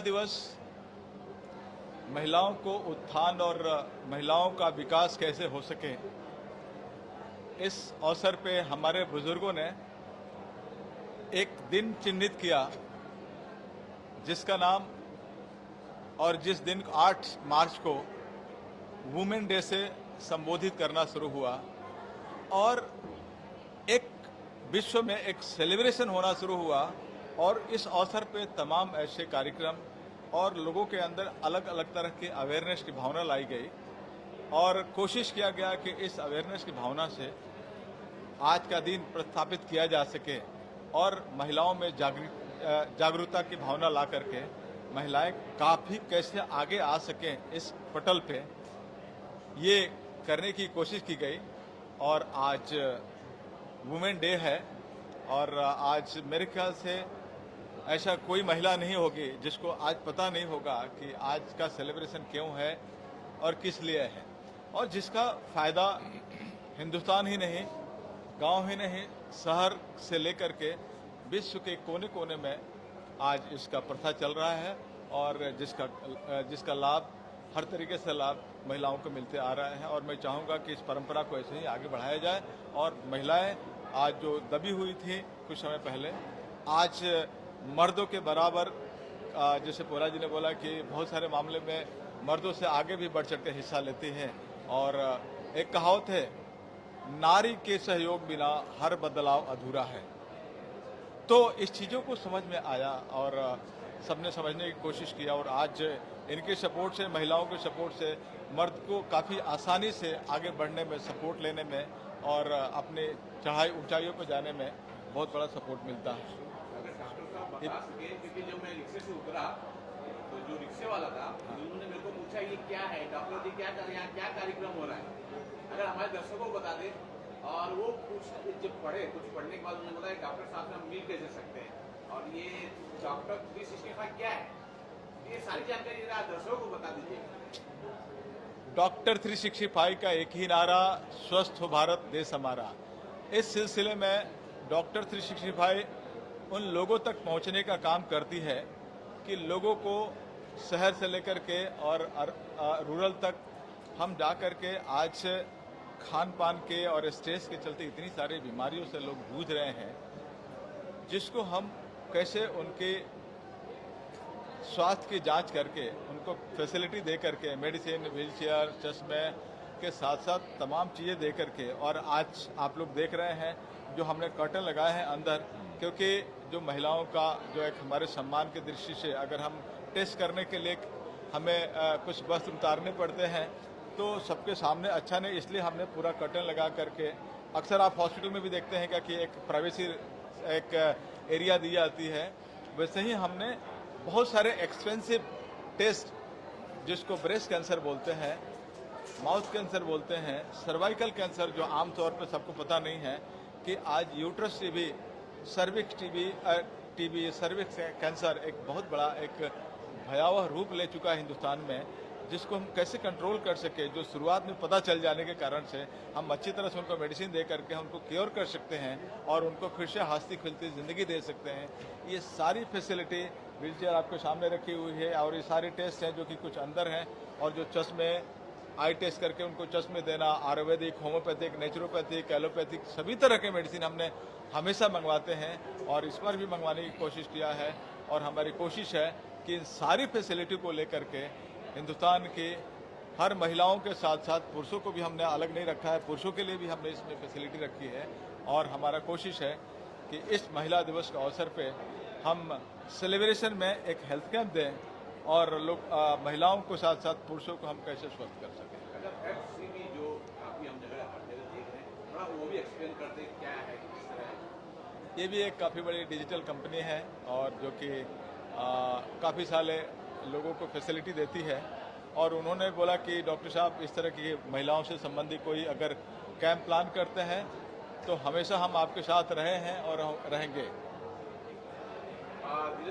दिवस महिलाओं को उत्थान और महिलाओं का विकास कैसे हो सके, इस अवसर पे हमारे बुजुर्गों ने एक दिन चिन्हित किया जिसका नाम और जिस दिन 8 मार्च को वुमेन डे से संबोधित करना शुरू हुआ और एक विश्व में एक सेलिब्रेशन होना शुरू हुआ। और इस अवसर पे तमाम ऐसे कार्यक्रम और लोगों के अंदर अलग अलग तरह की अवेयरनेस की भावना लाई गई और कोशिश किया गया कि इस अवेयरनेस की भावना से आज का दिन प्रस्थापित किया जा सके और महिलाओं में जागरूकता की भावना ला करके महिलाएं काफ़ी कैसे आगे आ सकें इस पटल पे, ये करने की कोशिश की गई। और आज वुमेन डे है और आज मेरे ख्याल से ऐसा कोई महिला नहीं होगी जिसको आज पता नहीं होगा कि आज का सेलिब्रेशन क्यों है और किस लिए है, और जिसका फायदा हिंदुस्तान ही नहीं, गांव ही नहीं, शहर से लेकर के विश्व के कोने कोने में आज इसका प्रथा चल रहा है और जिसका लाभ, हर तरीके से लाभ महिलाओं को मिलते आ रहा है। और मैं चाहूँगा कि इस परंपरा को ऐसे ही आगे बढ़ाया जाए और महिलाएं आज जो दबी हुई थी कुछ समय पहले, आज मर्दों के बराबर, जैसे पोला जी ने बोला कि बहुत सारे मामले में मर्दों से आगे भी बढ़ चढ़ के हिस्सा लेती हैं। और एक कहावत है, नारी के सहयोग बिना हर बदलाव अधूरा है। तो इस चीज़ों को समझ में आया और सबने समझने की कोशिश किया और आज इनके सपोर्ट से, महिलाओं के सपोर्ट से मर्द को काफ़ी आसानी से आगे बढ़ने में, सपोर्ट लेने में और अपने चढ़ाई ऊंचाइयों पर जाने में बहुत बड़ा सपोर्ट मिलता है। अगर डॉक्टर साहब बता सके, क्योंकि जब मैं रिक्शे से उतरा तो जो रिक्शे वाला था उन्होंने मेरे को पूछा ये क्या है डॉक्टर जी, क्या कर रहे हैं, क्या कार्यक्रम हो रहा है, अगर हमारे दर्शकों को बता दे। और वो जब पढ़े, कुछ पढ़ने के बाद उन्होंने बताया डॉक्टर साहब से हम मिल कैसे सकते हैं और ये डॉक्टर 365 क्या है, ये सारी जानकारी जरा दर्शकों को बता दीजिए। डॉक्टर 365 का एक ही नारा, स्वस्थ हो भारत देश हमारा। इस सिलसिले में डॉक्टर 365 उन लोगों तक पहुंचने का काम करती है कि लोगों को शहर से लेकर के और रूरल तक हम जा कर के आज खान पान के और स्ट्रेस के चलते इतनी सारी बीमारियों से लोग जूझ रहे हैं, जिसको हम कैसे उनके स्वास्थ्य की जांच करके उनको फैसिलिटी दे करके, मेडिसिन, व्हीलचेयर, चश्मे के साथ साथ तमाम चीज़ें दे करके। और आज आप लोग देख रहे हैं जो हमने कर्टन लगाए हैं अंदर, क्योंकि जो महिलाओं का जो एक हमारे सम्मान की दृष्टि से अगर हम टेस्ट करने के लिए हमें कुछ वस्त्र उतारने पड़ते हैं तो सबके सामने अच्छा नहीं, इसलिए हमने पूरा कर्टन लगा करके, अक्सर आप हॉस्पिटल में भी देखते हैं क्या कि एक प्राइवेसी एक एरिया दी जाती है, वैसे ही हमने बहुत सारे एक्सपेंसिव टेस्ट, जिसको ब्रेस्ट कैंसर बोलते हैं, माउथ कैंसर बोलते हैं, सर्वाइकल कैंसर जो आमतौर पर सबको पता नहीं है कि आज uterus TB, cervix TB, cervix cancer एक बहुत बड़ा एक भयावह रूप ले चुका है हिंदुस्तान में, जिसको हम कैसे कंट्रोल कर सके, जो शुरुआत में पता चल जाने के कारण से हम अच्छी तरह से उनको मेडिसिन दे करके उनको क्योर कर सकते हैं और उनको फिर से हंसती खिलती ज़िंदगी दे सकते हैं। ये सारी फैसिलिटी व्हीलचेयर आपके सामने रखी हुई है और ये सारे टेस्ट हैं जो कि कुछ अंदर हैं, और जो चश्मे, आई टेस्ट करके उनको चश्मे देना, आयुर्वेदिक, होम्योपैथिक, नेचुरोपैथिक, एलोपैथिक, सभी तरह के मेडिसिन हमने हमेशा मंगवाते हैं और इस बार भी मंगवाने की कोशिश किया है। और हमारी कोशिश है कि इन सारी फैसिलिटी को लेकर के हिंदुस्तान की हर महिलाओं के साथ साथ पुरुषों को भी हमने अलग नहीं रखा है, पुरुषों के लिए भी हमने इसमें फैसिलिटी रखी है। और हमारा कोशिश है कि इस महिला दिवस के अवसर पे हम सेलिब्रेशन में एक हेल्थ कैंप दें और लोग महिलाओं को साथ साथ पुरुषों को हम कैसे स्वस्थ कर सकें। अगर एफसीबी जो काफ़ी हम जगह हर जगह देख रहे हैं, थोड़ा वो भी एक्सप्लेन करते क्या है, किस तरह है। ये भी एक काफ़ी बड़ी डिजिटल कंपनी है और जो कि काफ़ी सारे लोगों को फैसिलिटी देती है। और उन्होंने बोला कि डॉक्टर साहब इस तरह की महिलाओं से संबंधित कोई अगर कैंप प्लान करते हैं तो हमेशा हम आपके साथ रहे हैं और रहेंगे।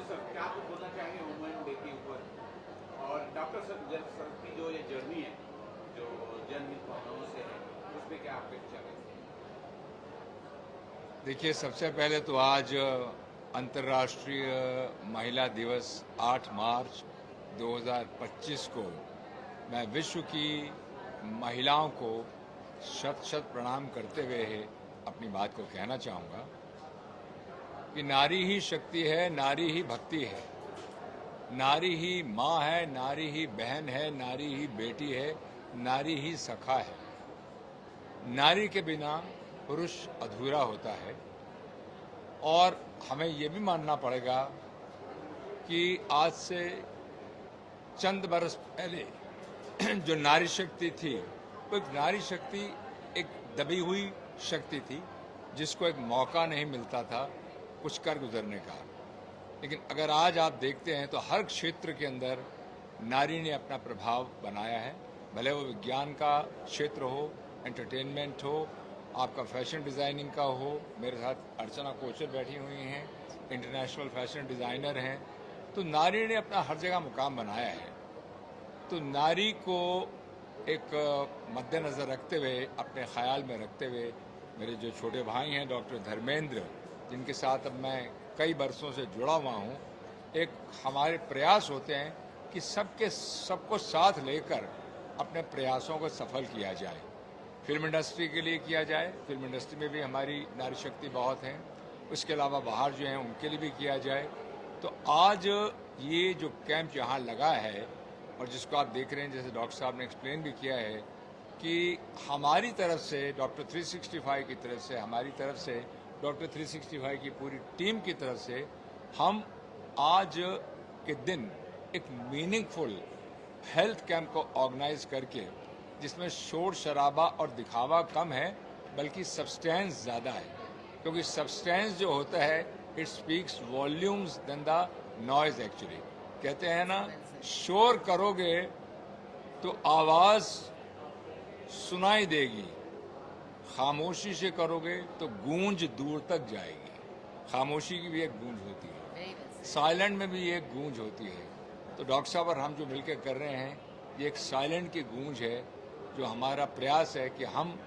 सर, क्या आप बोलना चाहेंगे वुमेन डे के ऊपर, और डॉक्टर सर की जो ये जर्नी है जो जनहित भावनाओं से है, उस पर क्या आपके विचार हैं? देखिए, सबसे पहले तो आज अंतर्राष्ट्रीय महिला दिवस 8 मार्च 2025 को मैं विश्व की महिलाओं को शत शत प्रणाम करते हुए अपनी बात को कहना चाहूँगा कि नारी ही शक्ति है, नारी ही भक्ति है, नारी ही माँ है, नारी ही बहन है, नारी ही बेटी है, नारी ही सखा है। नारी के बिना पुरुष अधूरा होता है और हमें ये भी मानना पड़ेगा कि आज से चंद बरस पहले जो नारी शक्ति थी वो एक नारी शक्ति एक दबी हुई शक्ति थी जिसको एक मौका नहीं मिलता था कुछ कर गुजरने का। लेकिन अगर आज आप देखते हैं तो हर क्षेत्र के अंदर नारी ने अपना प्रभाव बनाया है, भले वो विज्ञान का क्षेत्र हो, एंटरटेनमेंट हो, आपका फैशन डिज़ाइनिंग का हो। मेरे साथ अर्चना कोचर बैठी हुई हैं, इंटरनेशनल फैशन डिज़ाइनर हैं। तो नारी ने अपना हर जगह मुकाम बनाया है। तो नारी को एक मद्देनज़र रखते हुए, अपने ख्याल में रखते हुए, मेरे जो छोटे भाई हैं डॉक्टर धर्मेंद्र, जिनके साथ अब मैं कई बरसों से जुड़ा हुआ हूँ, एक हमारे प्रयास होते हैं कि सबको साथ लेकर अपने प्रयासों को सफल किया जाए। फिल्म इंडस्ट्री के लिए किया जाए, फिल्म इंडस्ट्री में भी हमारी नारी शक्ति बहुत है, उसके अलावा बाहर जो हैं उनके लिए भी किया जाए। तो आज ये जो कैंप यहाँ लगा है और जिसको आप देख रहे हैं, जैसे डॉक्टर साहब ने एक्सप्लेन भी किया है कि हमारी तरफ से डॉक्टर 365 की तरफ से, हमारी तरफ से डॉक्टर 365 की पूरी टीम की तरफ से हम आज के दिन एक मीनिंगफुल हेल्थ कैंप को ऑर्गेनाइज करके, जिसमें शोर शराबा और दिखावा कम है बल्कि सब्सटेंस ज़्यादा है, क्योंकि सब्सटेंस जो होता है it speaks volumes than the noise. Actually कहते हैं ना, शोर करोगे तो आवाज़ सुनाई देगी, खामोशी से करोगे तो गूंज दूर तक जाएगी। खामोशी की भी एक गूंज होती है, साइलेंट में भी एक गूंज होती है। तो डॉक्टर साहब और हम जो मिलकर कर रहे हैं ये एक साइलेंट की गूंज है, जो हमारा प्रयास है कि हम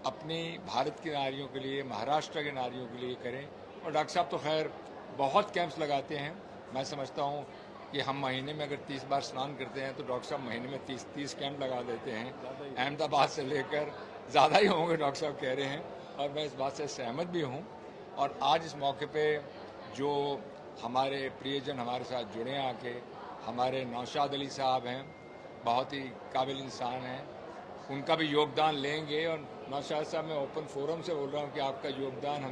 अपनी भारत की नारियों के लिए, महाराष्ट्र के नारियों के लिए करें। और डॉक्टर साहब तो खैर बहुत कैंप्स लगाते हैं। मैं समझता हूँ कि हम महीने में अगर 30 बार स्नान करते हैं तो डॉक्टर साहब महीने में 30 कैंप लगा देते हैं। अहमदाबाद से लेकर ज़्यादा ही होंगे डॉक्टर साहब कह रहे हैं, और मैं इस बात से सहमत भी हूँ। और आज इस मौके पे जो हमारे प्रियजन हमारे साथ जुड़े हैं आके, हमारे नौशाद अली साहब हैं, बहुत ही काबिल इंसान हैं, उनका भी योगदान लेंगे। और नौशाद साहब, मैं ओपन फोरम से बोल रहा हूँ कि आपका योगदान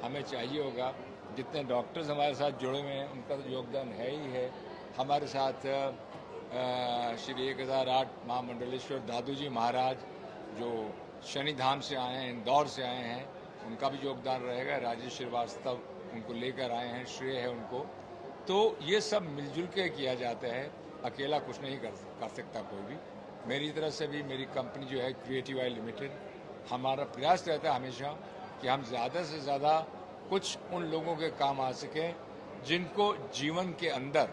हमें चाहिए होगा। जितने डॉक्टर्स हमारे साथ जुड़े हुए हैं उनका तो योगदान है ही है। हमारे साथ श्री 1008 महामंडलेश्वर दादू जी महाराज जो शनि धाम से आए हैं, इंदौर से आए हैं, उनका भी योगदान रहेगा। राजेश श्रीवास्तव उनको लेकर आए हैं, श्रेय है उनको। तो ये सब मिलजुल के किया जाता है, अकेला कुछ नहीं कर सकता कोई भी। मेरी तरफ से भी मेरी कंपनी जो है क्रिएटिव आई लिमिटेड, हमारा प्रयास रहता है हमेशा कि हम ज़्यादा से ज़्यादा कुछ उन लोगों के काम आ सकें जिनको जीवन के अंदर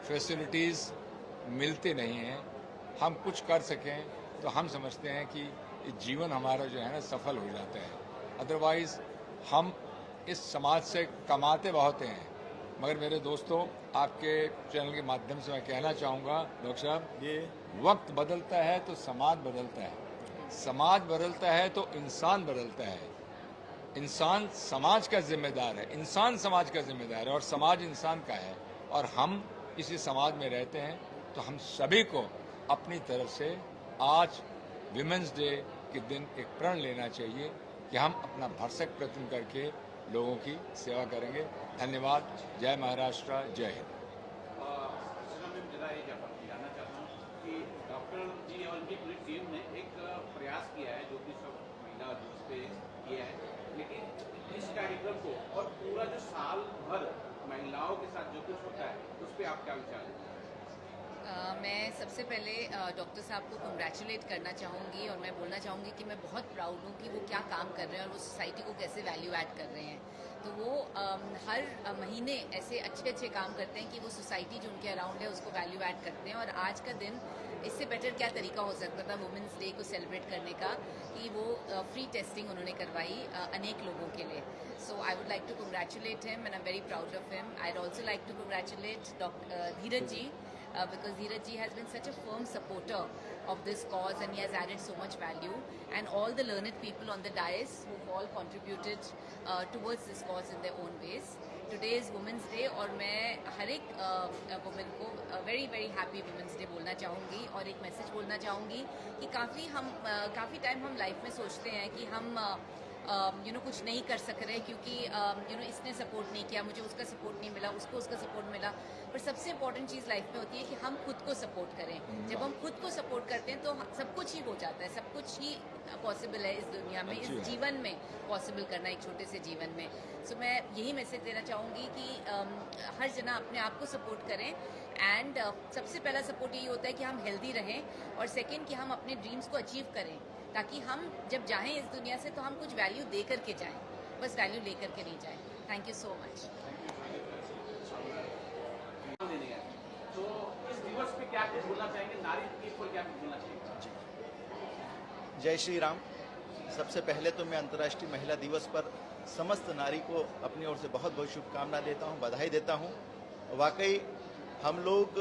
फैसिलिटीज़ मिलते नहीं हैं, हम कुछ कर सकें तो हम समझते हैं कि जीवन हमारा जो है ना सफल हो जाता है। अदरवाइज़ हम इस समाज से कमाते बहुत हैं। मगर मेरे दोस्तों, आपके चैनल के माध्यम से मैं कहना चाहूँगा डॉक्टर साहब, ये वक्त बदलता है तो समाज बदलता है, समाज बदलता है तो इंसान बदलता है, इंसान समाज का जिम्मेदार है, इंसान समाज का जिम्मेदार है और समाज इंसान का है। और हम इसी समाज में रहते हैं, तो हम सभी को अपनी तरफ से आज विमेंस डे के दिन एक प्रण लेना चाहिए कि हम अपना भरसक प्रयत्न करके लोगों की सेवा करेंगे। धन्यवाद। जय महाराष्ट्र, जय हिंद। जानना चाहता हूँ कि डॉक्टर जी और उनकी पूरी टीम ने एक प्रयास किया है जो कि सब महिला दिवस पे किया है, लेकिन इस कार्यक्रम को और पूरा जो साल भर महिलाओं के साथ जो कुछ होता है उस पर आप क्या विचार हैं? मैं सबसे पहले डॉक्टर साहब को कंग्रेचुलेट करना चाहूँगी और मैं बोलना चाहूँगी कि मैं बहुत प्राउड हूँ कि वो क्या काम कर रहे हैं और वो सोसाइटी को कैसे वैल्यू ऐड कर रहे हैं। तो वो हर महीने ऐसे अच्छे अच्छे काम करते हैं कि वो सोसाइटी जो उनके अराउंड है उसको वैल्यू ऐड करते हैं। और आज का दिन इससे बेटर क्या तरीका हो सकता था वुमेंस डे को सेलिब्रेट करने का कि वो फ्री टेस्टिंग उन्होंने करवाई अनेक लोगों के लिए. So I would like to congratulate him and I am very proud of him. I also like to congratulate Dheeraj ji because Dheeraj ji has been such a firm supporter of this cause and he has added so much value, and all the learned people on the dais who've all contributed towards this cause in their own ways. Today is Women's Day और मैं हर एक women को very very happy women's day बोलना चाहूँगी और एक message बोलना चाहूँगी कि काफ़ी टाइम हम लाइफ में सोचते हैं कि हम कुछ नहीं कर सक रहे क्योंकि इसने सपोर्ट नहीं किया, मुझे उसका सपोर्ट नहीं मिला, उसको उसका सपोर्ट मिला. पर सबसे इम्पोर्टेंट चीज़ लाइफ में होती है कि हम खुद को सपोर्ट करें. जब हम खुद को सपोर्ट करते हैं तो सब कुछ ही हो जाता है, सब कुछ ही पॉसिबल है इस दुनिया में, इस जीवन में पॉसिबल करना, एक छोटे से जीवन में. सो मैं यही मैसेज देना चाहूँगी कि हर जना अपने आप को सपोर्ट करें. एंड सबसे पहला सपोर्ट यही होता है कि हम हेल्दी रहें और सेकेंड कि हम अपने ड्रीम्स को अचीव करें, ताकि हम जब जाएं इस दुनिया से तो हम कुछ वैल्यू दे करके जाएं, बस वैल्यू ले करके नहीं जाएं. Thank you so much. तो इस दिवस पे क्या कुछ बोलना चाहेंगे, नारी की पर क्या कुछ बोलना चाहेंगे? जय श्री राम. सबसे पहले तो मैं अंतर्राष्ट्रीय महिला दिवस पर समस्त नारी को अपनी ओर से बहुत बहुत शुभकामना देता हूं, बधाई देता हूं. वाकई हम लोग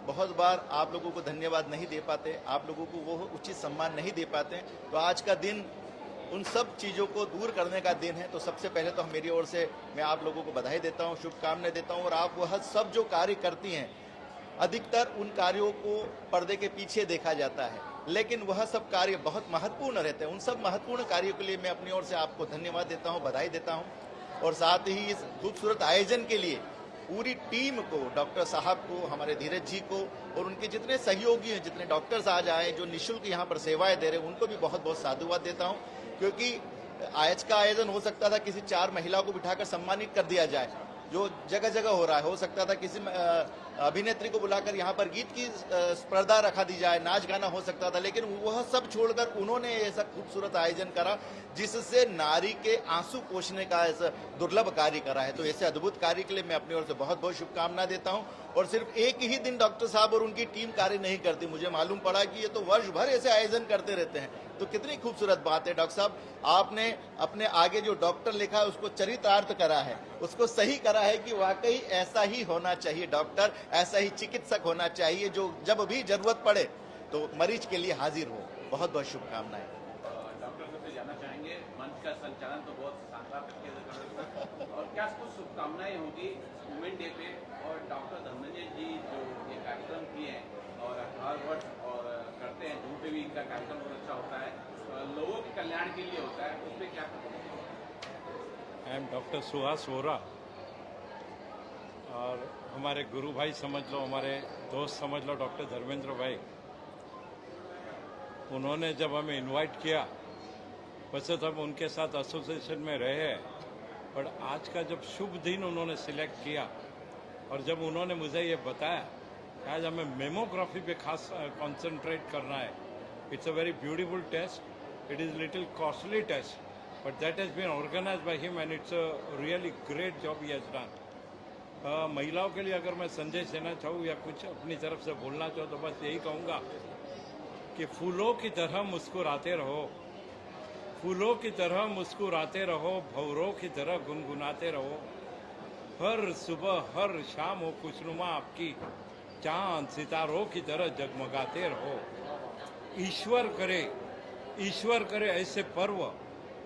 बहुत बार आप लोगों को धन्यवाद नहीं दे पाते, आप लोगों को वो उचित सम्मान नहीं दे पाते. तो आज का दिन उन सब चीज़ों को दूर करने का दिन है. तो सबसे पहले तो मेरी ओर से मैं आप लोगों को बधाई देता हूं, शुभकामनाएं देता हूं. और आप वह सब जो कार्य करती हैं, अधिकतर उन कार्यों को पर्दे के पीछे देखा जाता है, लेकिन वह सब कार्य बहुत महत्वपूर्ण रहते हैं. उन सब महत्वपूर्ण कार्यों के लिए मैं अपनी ओर से आपको धन्यवाद देता हूं, बधाई देता हूं. और साथ ही इस खूबसूरत आयोजन के लिए पूरी टीम को, डॉक्टर साहब को, हमारे धीरज जी को और उनके जितने सहयोगी हैं, जितने डॉक्टर्स आज आए जो निःशुल्क यहाँ पर सेवाएं दे रहे हैं, उनको भी बहुत बहुत साधुवाद देता हूँ. क्योंकि आज का आयोजन हो सकता था किसी 4 महिलाओं को बिठाकर सम्मानित कर दिया जाए, जो जगह जगह हो रहा है. हो सकता था किसी अभिनेत्री को बुलाकर यहाँ पर गीत की स्पर्धा रखा दी जाए, नाच गाना हो सकता था, लेकिन वह सब छोड़कर उन्होंने ऐसा खूबसूरत आयोजन करा जिससे नारी के आंसू पोंछने का ऐसा दुर्लभ कार्य करा है. तो ऐसे अद्भुत कार्य के लिए मैं अपनी ओर से बहुत बहुत शुभकामना देता हूं. और सिर्फ एक ही दिन डॉक्टर साहब और उनकी टीम कार्य नहीं करती, मुझे मालूम पड़ा कि ये तो वर्ष भर ऐसे आयोजन करते रहते हैं. तो कितनी खूबसूरत बात है डॉक्टर साहब, आपने अपने आगे जो डॉक्टर लिखा है उसको चरितार्थ करा है, उसको सही करा है कि वाकई ऐसा ही होना चाहिए. डॉक्टर ऐसा ही चिकित्सक होना चाहिए जो जब भी जरूरत पड़े तो मरीज के लिए हाजिर हो. बहुत बहुत शुभकामनाएं. डॉक्टर से जानना चाहेंगे, मंच का संचालन तो बहुत शानदार तरीके से कर रहे हैं, और क्या कुछ शुभकामनाएं होगी वुमेन डे पे, और डॉक्टर धर्मेंद्र जी जो ये कार्यक्रम किए हैं और हर वर्ष और करते हैं, जून पे भी इनका कार्यक्रम बहुत अच्छा होता है, लोगों के कल्याण के लिए होता है, उस पर क्या करेंगे? I am doctor Suhas Vora और हमारे गुरु भाई समझ लो, हमारे दोस्त समझ लो, डॉक्टर धर्मेंद्र भाई, उन्होंने जब हमें इनवाइट किया, वैसे तो हम उनके साथ एसोसिएशन में रहे हैं, पर आज का जब शुभ दिन उन्होंने सिलेक्ट किया और जब उन्होंने मुझे ये बताया कि आज हमें मेमोग्राफी पे खास कंसंट्रेट करना है. It's a very beautiful test, it is little costly test, but that has been organised by him and it's a really great job he has done. महिलाओं के लिए अगर मैं संदेश देना चाहूँ या कुछ अपनी तरफ से बोलना चाहूँ तो बस यही कहूँगा कि फूलों की तरह मुस्कुराते रहो, फूलों की तरह मुस्कुराते रहो, भंवरों की तरह गुनगुनाते रहो. हर सुबह हर शाम हो खुशनुमा आपकी, चांद सितारों की तरह जगमगाते रहो. ईश्वर करे ऐसे पर्व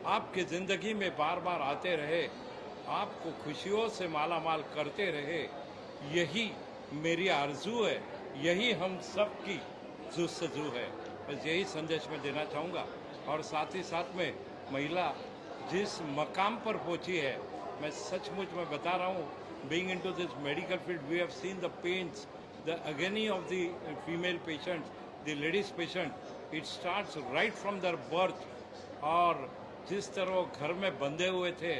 आपकी जिंदगी में बार बार आते रहे, आपको खुशियों से माला माल करते रहे. यही मेरी आरजू है, यही हम सब की जुस्तजू है. बस यही संदेश मैं देना चाहूँगा. और साथ ही साथ में महिला जिस मकाम पर पहुँची है, मैं सचमुच में बता रहा हूँ, being into this medical field we have seen the pains, the agony of the female patients, the ladies patient, it starts right from their birth. और जिस तरह वो घर में बंधे हुए थे,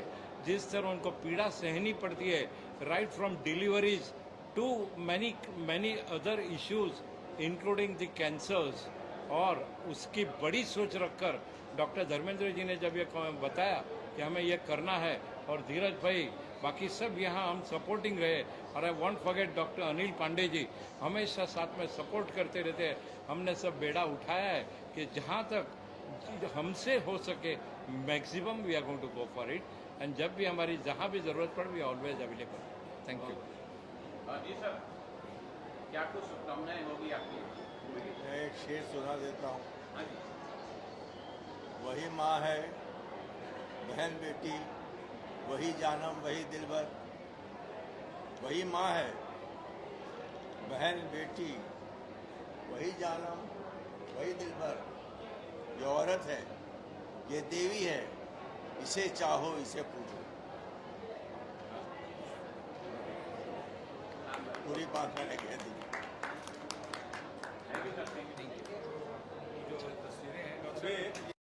जिस तरह उनको पीड़ा सहनी पड़ती है, right from deliveries to many other issues including the cancers. और उसकी बड़ी सोच रखकर डॉक्टर धर्मेंद्र जी ने जब ये बताया कि हमें ये करना है, और धीरज भाई बाकी सब यहाँ हम सपोर्टिंग रहे। और I won't forget doctor Anil Pandey ji, हमेशा साथ में सपोर्ट करते रहते हैं। हमने सब बेड़ा उठाया है कि जहाँ तक हमसे हो सके maximum we are going to go for it, and जब भी हमारी जहाँ भी ज़रूरत पड़े we always available. Thank you. जी सर, क्या कुछ शुभकामनाएं होगी आपकी? मैं एक शेर सुना देता हूँ। हाँ जी। वही माँ है, बहन बेटी, वही जानम वही दिलबर। वही माँ है, बहन बेटी, वही जानम वही दिलबर। ये औरत है, ये देवी है, इसे चाहो इसे पूजो। पूरी बात मैंने कह दी। Thank you sir, thank you. जो तस्वीरें हैं